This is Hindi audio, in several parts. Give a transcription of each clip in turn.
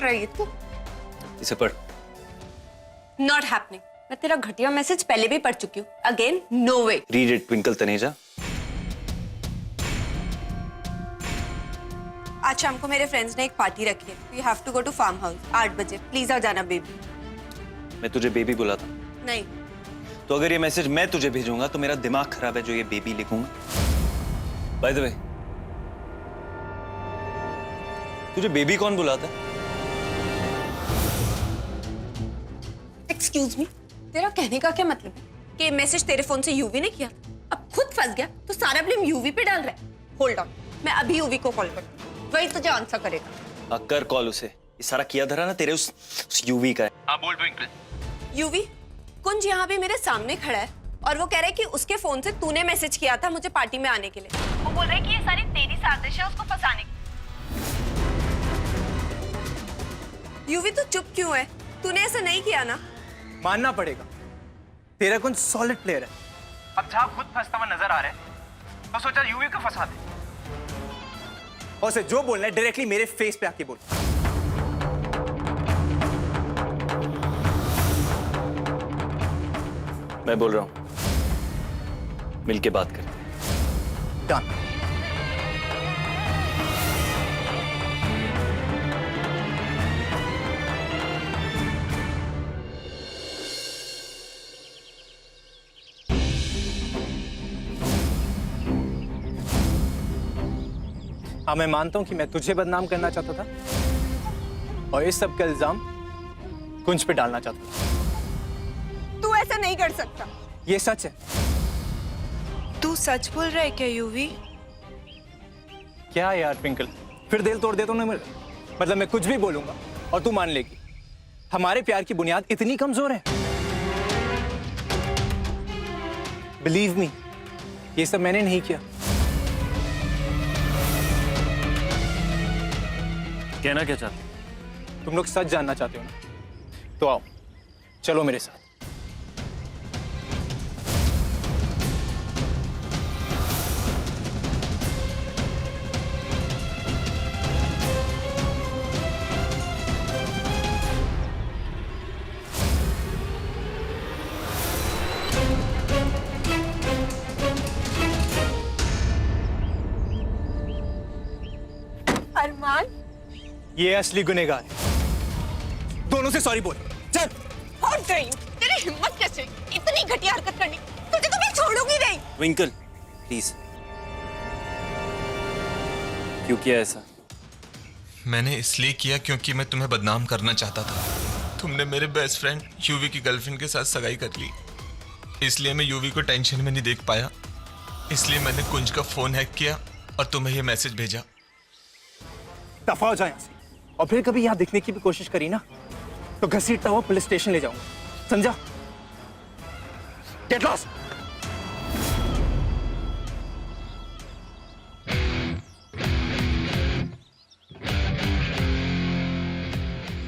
रहा है ये तू? इसे पढ़। Not happening. मैं तेरा घटिया मैसेज पहले भी पढ़ चुकी हूँ। Again no way. Read it Twinkle Taneja. आज शाम को मेरे फ्रेंड्स ने एक पार्टी रखी है। You have to go to farm house 8 बजे। प्लीज आ जाना बेबी। मैं तुझे बेबी बुला था। नहीं। तो अगर ये मैसेज मैं तुझे भेजूंगा तो मेरा दिमाग खराब है जो ये बेबी लिखूंगा। बाय द वे, तुझे बेबी कौन बुलाता है? एक्सक्यूज मी, तेरा कहने का क्या मतलब है कि ये मैसेज तेरे फोन से यूवी ने किया? अब खुद फंस गया तो सारा ब्लेम यूवी पे डाल रहा है। होल्ड ऑन, मैं अभी यूवी को कॉल करती हूँ, वही तुझे आंसर करेगा। कर कॉल उसे। ये सारा किया धरा ना तेरे उस यूवी का है। हाँ बोल ट्विंकल। यूवी, कुंज यहाँ पे मेरे सामने खड़ा है और वो कह रहा है कि उसके फोन से तूने मैसेज किया था मुझे पार्टी में आने के लिए। वो बोल रहा है कि ये सारी तेरी साजिश है उसको फंसाने की। यूवी तू चुप क्यों है? तूने ऐसा नहीं किया ना? मानना पड़ेगा, तेरा कुछ सॉलिड प्लेयर है। अब जहाँ खुद फंसता हुआ नजर आ रहा है तो सोचा यूवी को फंसा दे। और उसे जो बोलना है डायरेक्टली मेरे फेस पे आके बोल। मैं बोल रहा हूं, मिलके बात करते हैं। डन। हाँ, मैं मानता हूं कि मैं तुझे बदनाम करना चाहता था और इस सब का इल्जाम कुंज पे डालना चाहता था। तू ऐसा नहीं कर सकता। ये सच है। तू सच बोल रहा है क्या यूवी? क्या यार ट्विंकल, फिर दिल तोड़ दे तो नहीं? मतलब मैं कुछ भी बोलूंगा और तू मान लेगी? हमारे प्यार की बुनियाद इतनी कमजोर है? बिलीव मी, ये सब मैंने नहीं किया। कहना क्या चाहते हो? तुम लोग सच जानना चाहते हो ना? तो आओ, चलो मेरे साथ। अरमान, ये असली गुनहगार है। दोनों से सॉरी बोल। चल। हट गई। तेरी हिम्मत कैसे इतनी घटिया हरकत करनी? तुझे तो मैं छोड़ूंगी नहीं। ट्विंकल प्लीज, क्यों किया ऐसा? मैंने इसलिए किया क्योंकि मैं तुम्हें बदनाम करना चाहता था। तुमने मेरे बेस्ट फ्रेंड यूवी की गर्लफ्रेंड के साथ सगाई कर ली, इसलिए मैं यूवी को टेंशन में नहीं देख पाया। इसलिए मैंने कुंज का फोन हैक किया और तुम्हें यह मैसेज भेजा। दफा हो जाए यहाँ से, और फिर कभी यहाँ दिखने की भी कोशिश करी ना तो घसीटता हुआ पुलिस स्टेशन ले जाऊंगा, समझा? Get lost.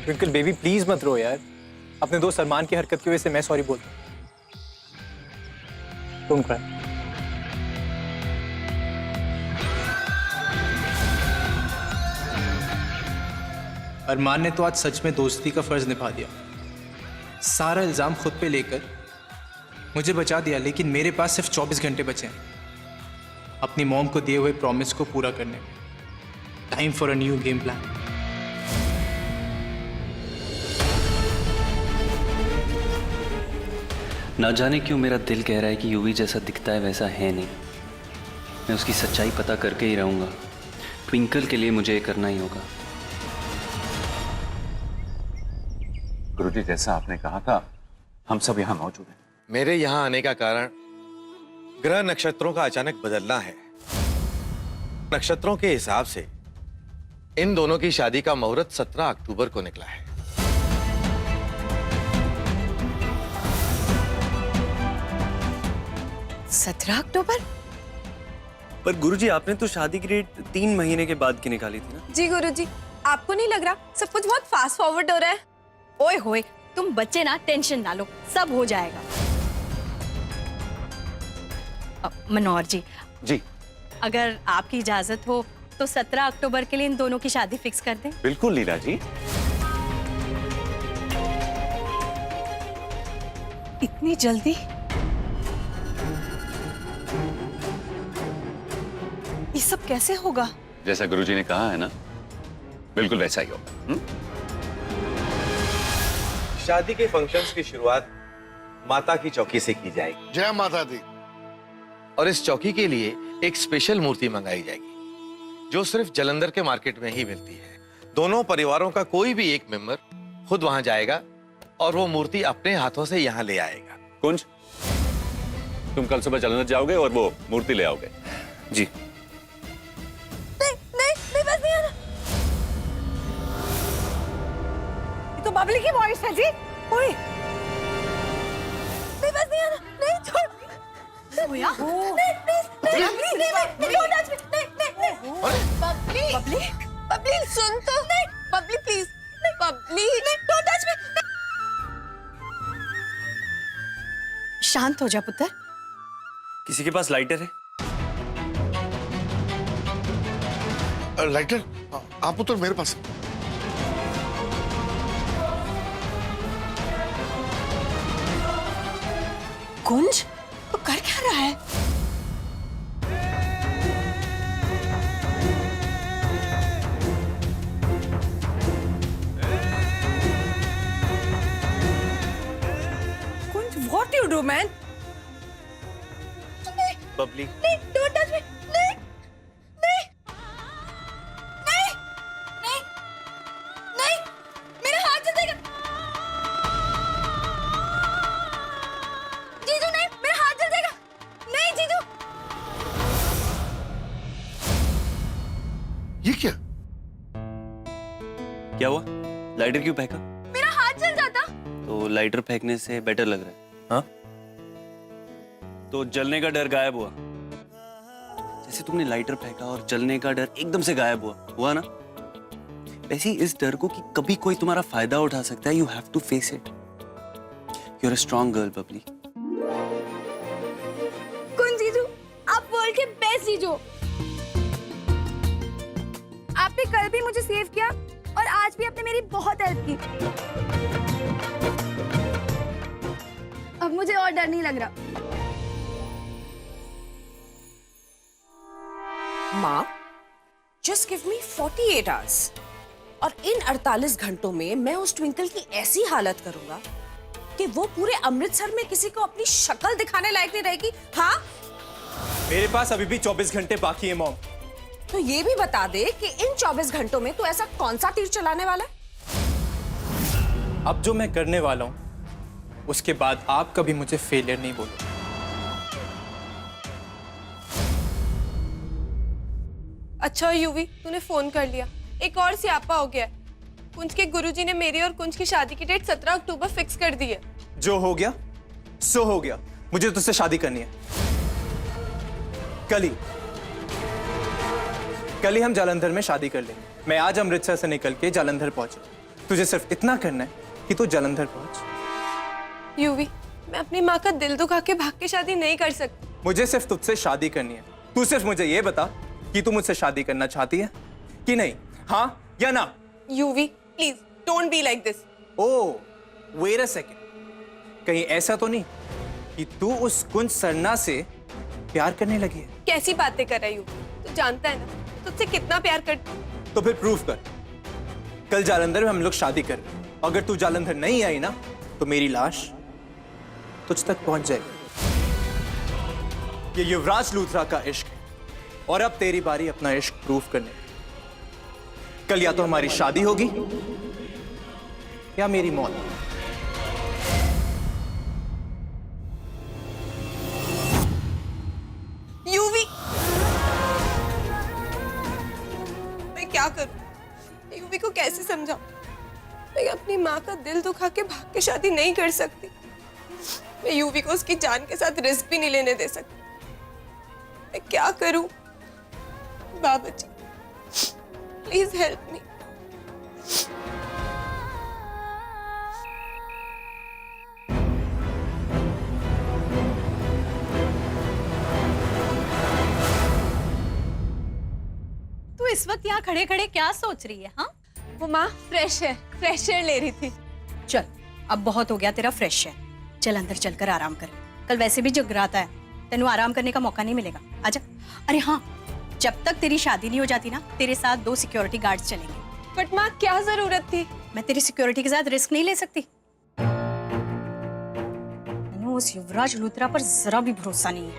Twinkle baby please मत रो यार। अपने दोस्त अरमान की हरकत की वजह से मैं सॉरी बोलता हूं। तुम क्राई। अरमान ने तो आज सच में दोस्ती का फर्ज निभा दिया। सारा इल्जाम खुद पे लेकर मुझे बचा दिया, लेकिन मेरे पास सिर्फ 24 घंटे बचे हैं अपनी मॉम को दिए हुए प्रॉमिस को पूरा करने में। Time for a new game plan. ना जाने क्यों मेरा दिल कह रहा है कि यूवी जैसा दिखता है वैसा है नहीं। मैं उसकी सच्चाई पता करके ही रहूंगा। ट्विंकल के लिए मुझे ये करना ही होगा। गुरुजी, जैसा आपने कहा था, हम सब यहाँ मौजूद हैं। मेरे यहाँ आने का कारण ग्रह नक्षत्रों का अचानक बदलना है। नक्षत्रों के हिसाब से इन दोनों की शादी का मुहूर्त 17 अक्टूबर को निकला है। 17 अक्टूबर? पर गुरुजी, आपने तो शादी की डेट 3 महीने के बाद की निकाली थी ना? जी गुरुजी, आपको नहीं लग रहा सब कुछ बहुत फास्ट फॉरवर्ड हो रहा है? ओए होए, तुम बच्चे ना टेंशन ना लो, सब हो जाएगा। मनोहर जी जी, अगर आपकी इजाजत हो तो 17 अक्टूबर के लिए इन दोनों की शादी फिक्स कर दें। बिल्कुल लीला जी। इतनी जल्दी? ये सब कैसे होगा? जैसा गुरुजी ने कहा है ना, बिल्कुल वैसा ही होगा। शादी के फंक्शंस की शुरुआत माता की चौकी से की जाएगी। जय माता दी। और इस चौकी के लिए एक स्पेशल मूर्ति मंगाई जाएगी जो सिर्फ जालंधर के मार्केट में ही मिलती है। दोनों परिवारों का कोई भी एक मेंबर खुद वहां जाएगा और वो मूर्ति अपने हाथों से यहाँ ले आएगा। कुंज, तुम कल सुबह जालंधर जाओगे और वो मूर्ति ले आओगे। जी। नहीं बस नहीं आना। ये तो बबली की वॉइस है जी। ओए, नहीं बस नहीं आना। नहीं छोड़। नहीं बबली बबली सुन तो। नहीं बबली प्लीज। नहीं बबली डोंट टच मी। शांत हो जा पुत्र। किसी के पास लाइटर है? लाइटर आप पुत्र मेरे पास है। कुंज, तो कर क्या रहा है? कुंज, what you do, man? Babli, नहीं, don't touch me. नहीं, नहीं, नहीं, नहीं, नहीं, मेरा हाथ जल जाएगा। जीजू नहीं, मेरा हाथ जल जाएगा। नहीं जीजू। ये क्या? क्या हुआ? लाइटर क्यों फेंका? मेरा हाथ जल जाता। तो लाइटर फेंकने से बेटर लग रहा है, हाँ? तो जलने का डर गायब हुआ। जैसे तुमने लाइटर फेंका और जलने का डर एकदम से गायब हुआ ना? वैसे ही इस डर को कि कभी कोई तुम्हारा फायदा उठा सकता है, you have to face it. You are a strong girl Babli. Kunj जीजू, आप वर्ल्ड के बेस्ट जीजू। आपने कल भी मुझे सेव किया और आज भी आपने मेरी बहुत हेल्प की। अब मुझे और डर नहीं लग रहा। माँ, just give me 48 hours और इन 48 घंटों में मैं उस ट्विंकल की ऐसी हालत करूंगा कि वो पूरे अमृतसर में किसी को अपनी शक्ल दिखाने लायक नहीं रहेगी। हाँ, मेरे पास अभी भी 24 घंटे बाकी है मॉम। तो ये भी बता दे कि इन 24 घंटों में तू ऐसा कौन सा तीर चलाने वाला है? अब जो मैं करने वाला हूं उसके बाद आप कभी मुझे फेलियर नहीं बोलो। अच्छा यूवी, तूने फोन कर लिया। एक और स्यापा हो गया। कुंज के गुरुजी ने मेरी और कुंज की शादी की डेट 17 अक्टूबर फिक्स कर दी है। जो हो गया सो हो गया। मुझे तुझसे शादी करनी है। कल ही हम जालंधर में शादी कर लेंगे। मैं आज अमृतसर से निकल के जालंधर पहुंचा। तुझे सिर्फ इतना करना है कि तू जालंधर पहुंच। यूवी, मैं अपनी माँ का दिल दुखा के भाग के शादी नहीं कर सकती। मुझे सिर्फ तुझसे शादी करनी है। तू सिर्फ मुझे ये बता कि तू मुझसे शादी करना चाहती है कि नहीं, हाँ या ना? Yuvi please don't be like this. Oh, wait a second, कहीं ऐसा तो नहीं कि तू उस कुंज सरना से प्यार करने लगी है? कैसी बातें कर रहा है यूवी? तू जानता है ना तुझसे कितना प्यार करती हूँ। तो फिर प्रूफ कर। कल जालंधर में हम लोग शादी कर रहे हैं। अगर तू जालंधर नहीं आई ना तो मेरी लाश तुझ तक पहुंच जाएगी। ये युवराज लूथरा का इश्क है और अब तेरी बारी अपना इश्क प्रूफ करने की। कल या तो हमारी शादी होगी या मेरी मौत। यूवी, मैं क्या करूं? यूवी को कैसे समझाऊं? मैं अपनी माँ का दिल दुखा के भाग के शादी नहीं कर सकती। मैं यूवी को उसकी जान के साथ रिस्क भी नहीं लेने दे सकती। मैं क्या करूं? बाबा जी, प्लीज हेल्प मी। तू इस वक्त यहाँ खड़े खड़े क्या सोच रही है? हाँ, वो माँ फ्रेश एयर ले रही थी। चल अब बहुत हो गया तेरा फ्रेश है। चल अंदर चलकर आराम कर, कल वैसे भी जगराता है, तेनू आराम करने का मौका नहीं मिलेगा। आजा। अरे हाँ, जब तक तेरी शादी नहीं हो जाती ना, तेरे साथ 2 सिक्योरिटी गार्ड्स चलेंगे। बट माँ क्या जरूरत थी? मैं तेरी सिक्योरिटी के साथ रिस्क नहीं ले सकती। मैंने उस युवराज लूथरा पर जरा भी भरोसा नहीं है।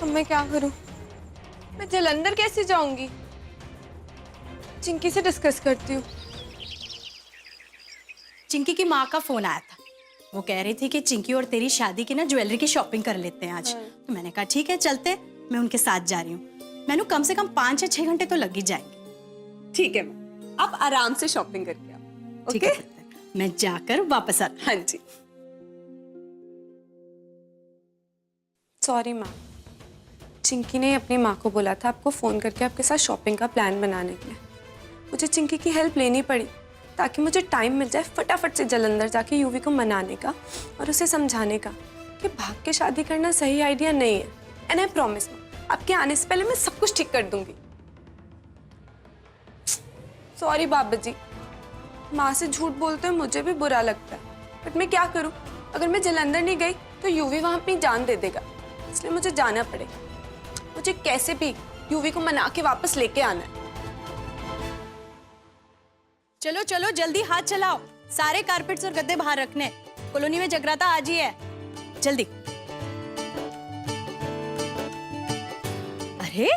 अब मैं क्या करूं? मैं जलंधर कैसे जाऊंगी? चिंकी से डिस्कस करती हूँ। चिंकी की माँ का फोन आया था, वो कह रही थी कि चिंकी और तेरी शादी की ना ज्वेलरी की शॉपिंग कर लेते हैं आज। तो मैंने कहा ठीक है चलते, मैं उनके साथ जा रही हूँ। मैंने कम से कम 5 या 6 घंटे तो लग ही जाएंगे। ठीक है माँ, आप आराम से शॉपिंग करके आओ। ठीक ओके? है, मैं जाकर वापस आती। हाँ जी। सॉरी माँ, चिंकी ने अपनी माँ को बोला था आपको फोन करके आपके साथ शॉपिंग का प्लान बनाने के लिए। मुझे चिंकी की हेल्प लेनी पड़ी ताकि मुझे टाइम मिल जाए फटाफट से जलंधर जाके यूवी को मनाने का और उसे समझाने का कि भाग के शादी करना सही आइडिया नहीं है। एंड आई प्रॉमिस आपके आने से पहले मैं सब कुछ ठीक कर दूंगी। सॉरी बाबा जी, माँ से झूठ बोलते हुए मुझे भी बुरा लगता है, बट मैं क्या करूँ? अगर मैं जलंधर नहीं गई तो यूवी वहां अपनी जान दे देगा, इसलिए मुझे जाना पड़ेगा। मुझे कैसे भी यूवी को मना के वापस लेके आना है। चलो चलो जल्दी हाथ चलाओ, सारे कारपेट्स और गद्दे बाहर रखने, कॉलोनी में जगराता आज ही है, जल्दी। अरे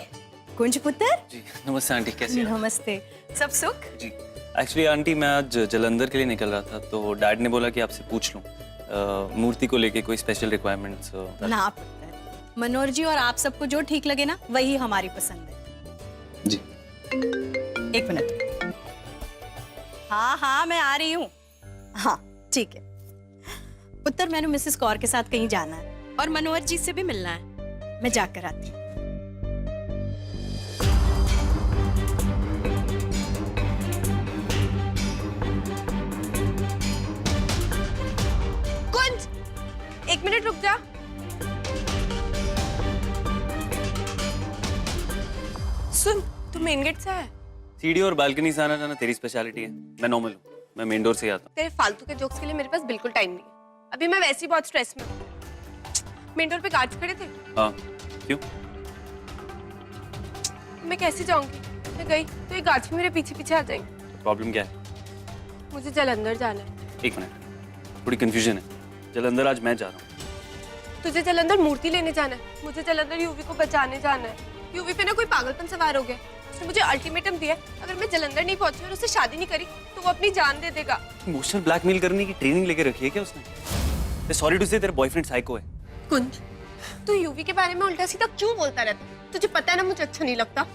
कुंज पुत्र। जी नमस्ते आंटी, कैसे हैं? नमस्ते, सब सुख? जी एक्चुअली आंटी मैं आज जलंधर के लिए निकल रहा था, तो डैड ने बोला कि आपसे पूछ लूं मूर्ति को लेके कोई स्पेशल रिक्वायरमेंट्स। ना पुत्र, मनोहर जी और आप सबको जो ठीक लगे ना वही हमारी पसंद है। जी 1 मिनट। हाँ हाँ मैं आ रही हूँ। हाँ ठीक है पुत्र, मैंने मिसेस कौर के साथ कहीं जाना है और मनोहर जी से भी मिलना है, मैं जाकर आती हूँ। कुंज, 1 मिनट रुक जा। सुन, तू मेन गेट से है। सीढ़ी और बालकनी से आना जाना तेरी स्पेशलिटी है, मैं नॉर्मल हूँ, मैं मेन डोर से ही आता हूँ। तेरे फालतू के जोक्स के लिए मेरे पास बिल्कुल टाइम नहीं है। अभी मैं वैसे ही बहुत स्ट्रेस में हूँ। मेन डोर पे गार्ड्स खड़े थे। हाँ क्यों? मैं कैसे जाऊंगी? मैं गई तो ये गार्ड्स भी मेरे पीछे पीछे आ जाएंगे। प्रॉब्लम क्या है? मुझे जलंधर जाना है। 1 मिनट, थोड़ी कंफ्यूजन है। जलंधर आज मैं जा रहा हूँ। तुझे जलंधर मूर्ति लेने जाना है, मुझे जलंधर यूवी को बचाने जाना है। यूवी पे ना कोई पागलपन सवार हो गया, उसने मुझे अल्टीमेटम दिया, अगर मैं जलंधर नहीं पहुंची और उससे शादी नहीं करी तो वो अपनी जान दे देगा। इमोशनल ब्लैकमेल करने की ट्रेनिंग लेके रखी है क्या उसने? सॉरी टू से तेरा बॉयफ्रेंड साइको है। कुंज, तू यूवी के बारे में उल्टा सीधा क्यों बोलता रहता? तुझे पता है ना मुझे अच्छा नहीं लगता।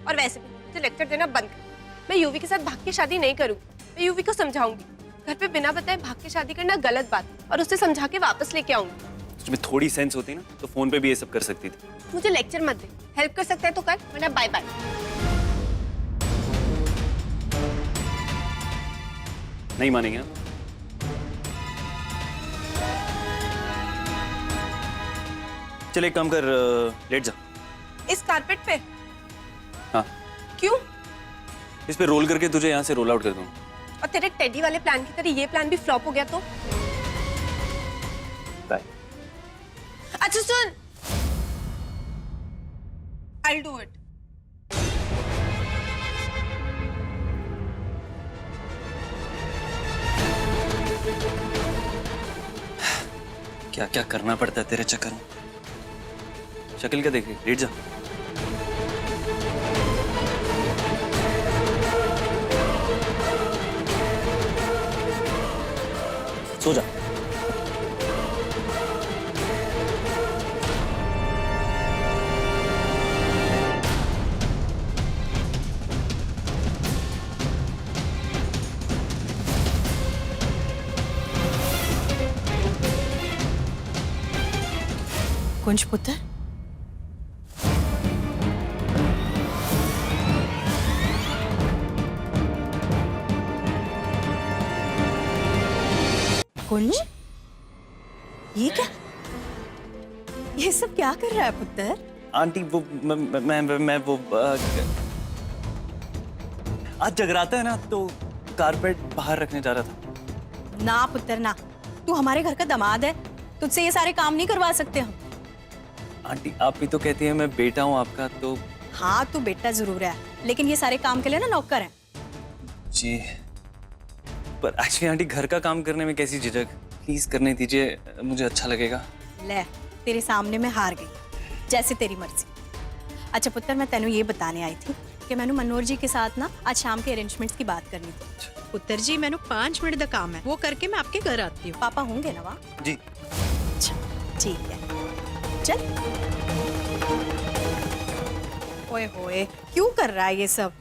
और वैसे भी मुझे लेक्चर देना बंद कर। मैं यूवी के साथ भाग के शादी नहीं करूंगी, मैं यूवी को समझाऊंगी। घर पे बिना बताए भाग के शादी करना गलत बात, और उससे समझा के वापस लेके आऊंगी। तुम्हें थोड़ी सेंस होती ना तो फोन पे भी ये सब कर सकती थी। मुझे लेक्चर मत दे, हेल्प कर सकता है तो कर, वरना बाय बाय। नहीं मानेंगे ना? चल एक काम कर, लेट जा। इस कारपेट पे? हाँ, क्यों? इस पे रोल करके तुझे यहाँ से रोल आउट कर दूंगा। और तेरे टेडी वाले प्लान की तरह ये प्लान भी फ्लॉप हो गया तो? बाय। अच्छा सुन, I'll do it. क्या क्या करना पड़ता है तेरे चक्कर में। शक्ल क्या देख रही, लेट जा। सो जा। कुंज पुत्र, कुंज, ये क्या, ये सब क्या कर रहा है पुत्र? आंटी वो मैं वो आज जगराता है ना, तो कारपेट बाहर रखने जा रहा था। ना पुत्र ना, तू हमारे घर का दामाद है, तुझसे ये सारे काम नहीं करवा सकते हम। आंटी आप भी तो कहती है मैं बेटा हूँ आपका, तो हाँ तू बेटा जरूर है, लेकिन ये सारे काम के लिए ना नौकर है। जी पर एक्चुअली आंटी घर का काम करने में कैसी झिझक, प्लीज करने दीजिए, मुझे अच्छा लगेगा। ले तेरे सामने मैं हार गई, जैसे तेरी मर्जी। अच्छा पुत्र, मैं तेनू ये बताने आई थी कि मैंने मनोहर जी के साथ ना आज शाम के अरेंजमेंट्स की बात करनी थी। पुत्र जी मैंने 5 मिनट का काम है, वो करके मैं आपके घर आती हूँ। पापा होंगे ना वहाँ? जी अच्छा ठीक है, चल। ओए होए, क्यों कर रहा है ये सब?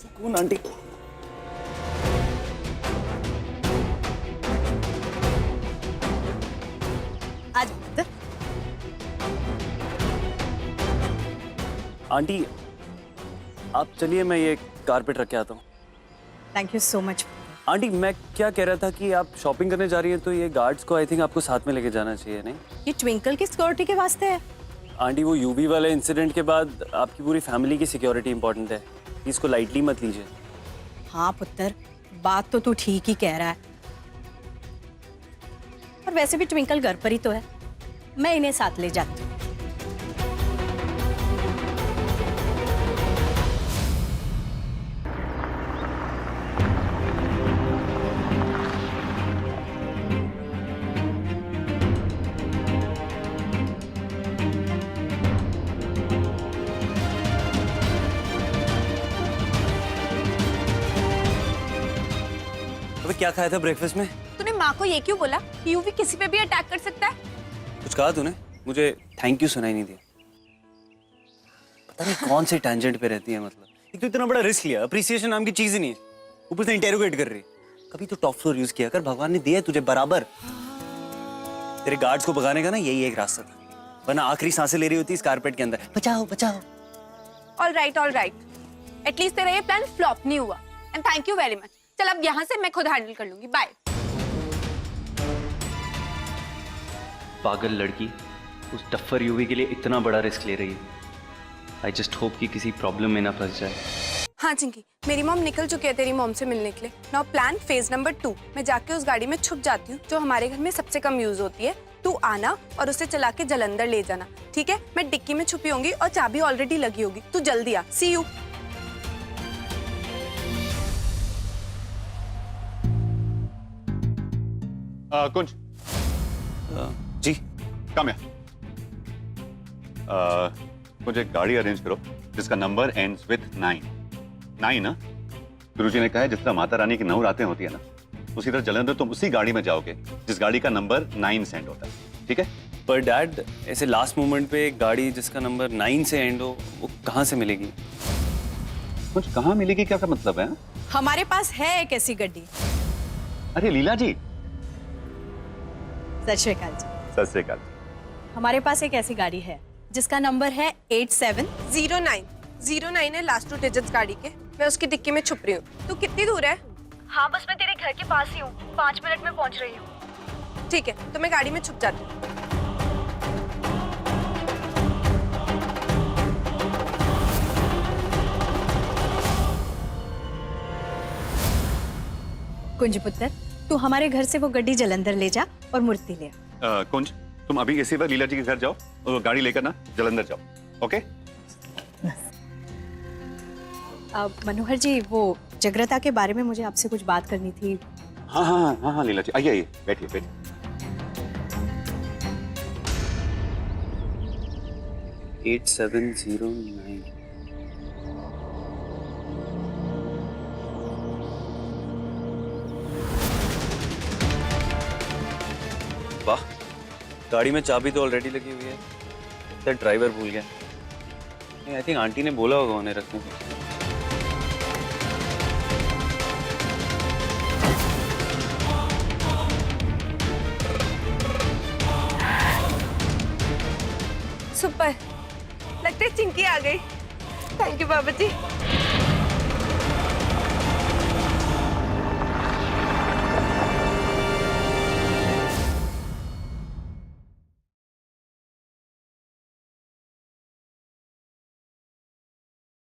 सुकून आंटी। आज पुत्र। आंटी आप चलिए, मैं ये कारपेट रख के आता हूँ। Thank you so much. Aunty मैं क्या कह रहा था कि आप शॉपिंग करने जा रही हैं तो ये गार्ड्स को आई थिंक आपको साथ में लेके जाना चाहिए, नहीं? ये ट्विंकल की सिक्योरिटी के वास्ते है। आंटी वो यूवी वाले इंसिडेंट के बाद आपकी पूरी फैमिली की सिक्योरिटी इंपॉर्टेंट है, इसको लाइटली मत लीजिए। हाँ पुत्र, बात तो तू ठीक ही कह रहा है, और वैसे भी ट्विंकल घर पर ही तो है, मैं इन्हें साथ ले जाती हूँ। अबे क्या खाया था ब्रेकफास्ट में? तूने माँ को ये क्यों बोला कि यूवी किसी पे भी अटैक कर सकता है? कुछ कहा तूने? मुझे थैंक यू सुनाई नहीं दिया। पता नहीं कौन से टैंजेंट पे रहती है, मतलब एक तो इतना बड़ा रिस्क लिया, अप्रिसिएशन नाम की चीज ही नहीं है, ऊपर से इंटेरोगेट कर रही है। कभी तो टॉप फ्लोर यूज किया कर, भगवान ने दिया है तुझे बराबर। तेरे गार्ड्स को भगाने का ना यही एक रास्ता था, वरना आखिरी सांसें ले रही होती इस कारपेट के अंदर, बचाओ बचाओ। ऑल राइट एटलीस्ट तेरा ये प्लान फ्लॉप नहीं हुआ, and thank you very much. चल अब यहाँ से मैं खुद हैंडल कर लूंगी, बाय। पागल लड़की उस डफर यूवी के लिए इतना बड़ा रिस्क ले रही है। आई जस्ट होप कि किसी प्रॉब्लम में ना फंस जाए। हाँ चिंकी, मेरी मॉम निकल चुकी है तेरी मॉम से मिलने के लिए। नाउ प्लान फेज नंबर 2, मैं जाके उस गाड़ी में छुप जाती हूँ जो हमारे घर में सबसे कम यूज होती है। तू आना और उसे चला के जलंधर ले जाना, ठीक है? मैं डिक्की में छुपी होंगी और चाबी ऑलरेडी लगी होगी, तू जल्दी आ। सी यू। कुंज जी कम है। कुंज एक गाड़ी अरेंज करो जिसका नंबर एंड्स विथ 9 ना। गुरुजी ने कहा है जिस तरह माता रानी की 9 रातें होती है ना, उसी तरह जलंधर तुम उसी गाड़ी में जाओगे जिस गाड़ी का नंबर 9 से एंड होता है, ठीक है? पर डैड ऐसे लास्ट मोमेंट पे एक गाड़ी जिसका नंबर 9 से एंड हो, वो कहाँ से मिलेगी? कुछ कहाँ मिलेगी, क्या मतलब है? हमारे पास है एक ऐसी गड्डी। अरे लीला जी, सत श्री अकाल जी। सत श्री अकाल। हमारे पास एक ऐसी गाड़ी है जिसका नंबर है 8709 है लास्ट 2 डिजिट्स गाड़ी के। मैं उसकी डिक्की में छुप रही हूँ। तू कितनी दूर है? हाँ बस मैं तेरे घर के पास ही हूँ, 5 मिनट में पहुँच रही हूँ। ठीक है, तो मैं गाड़ी में छुप जाती हूँ। कुंज पुत्र, तू हमारे घर से वो गड्डी जलंधर ले जा और मूर्ति ले आ। कुंज तुम अभी इसी वक्त लीला जी के घर जाओ और गाड़ी लेकर ना जलंधर जाओ, ओके? मनोहर जी, वो जगरता के बारे में मुझे आपसे कुछ बात करनी थी। हाँ हाँ हाँ हाँ लीला जी, आइए आइए, बैठिए बैठिए। 8709। वाह, गाड़ी में चाबी तो ऑलरेडी लगी हुई है, तो ड्राइवर भूल गया। आई थिंक आंटी ने बोला होगा उन्हें रखने को। सुपर, लगता है चिंकी आ गई। Thank you Baba ji.